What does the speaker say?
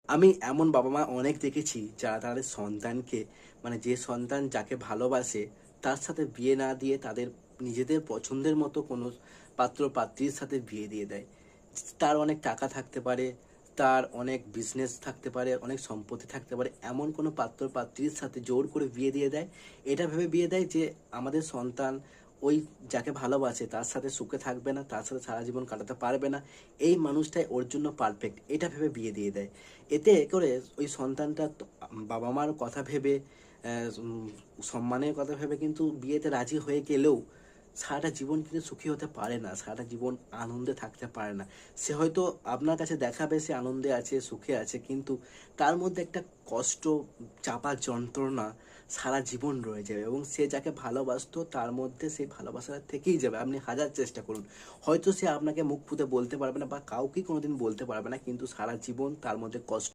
আমি এমন বাবা-মা অনেক দেখেছি যারা তাদের সন্তানকে মানে যে সন্তান যাকে ভালোবাসে তার সাথে বিয়ে না দিয়ে তাদের নিজেদের পছন্দের মতো কোনো পাত্র-পাত্রীর সাথে বিয়ে দিয়ে দেয়। তার অনেক টাকা থাকতে পারে, তার অনেক বিজনেস থাকতে পারে, অনেক সম্পত্তি থাকতে পারে। এমন কোনো পাত্র-পাত্রীর সাথে জোর করে বিয়ে দিয়ে দেয়। এটা ভেবে বিয়ে দেয় যে আমাদের সন্তান ওই যাকে ভালোবাসে তার সাথে সুখে থাকবে না, তার সাথে সারা জীবন কাটাতে পারবে না। এই মানুষটাই ওর জন্য পারফেক্ট। এটা ভেবে বিয়ে দিয়ে দেয়। এতে করে ওই সন্তানটা বাবা-মার কথা ভেবে সম্মানের কথা ভেবে কিন্তু বিয়েতে রাজি হয়ে গেলেও সারাটা জীবন কিন্তু সুখী হতে পারে না, সারাটা জীবন আনন্দে থাকতে পারে না। সে হয়তো আপনার কাছে দেখাবে সে আনন্দে আছে, সুখে আছে, কিন্তু তার মধ্যে একটা কষ্ট, চাপা যন্ত্রণা সারা জীবন রয়ে যাবে এবং সে যাকে ভালোবাসতো তার মধ্যে সেই ভালোবাসাটা থেকেই যাবে। আপনি হাজার চেষ্টা করুন। হয়তো সে আপনাকে মুখ ফুটে বলতে পারবে না বা কাউকেই কোনোদিন বলতে পারবে না, কিন্তু সারা জীবন তার মধ্যে কষ্ট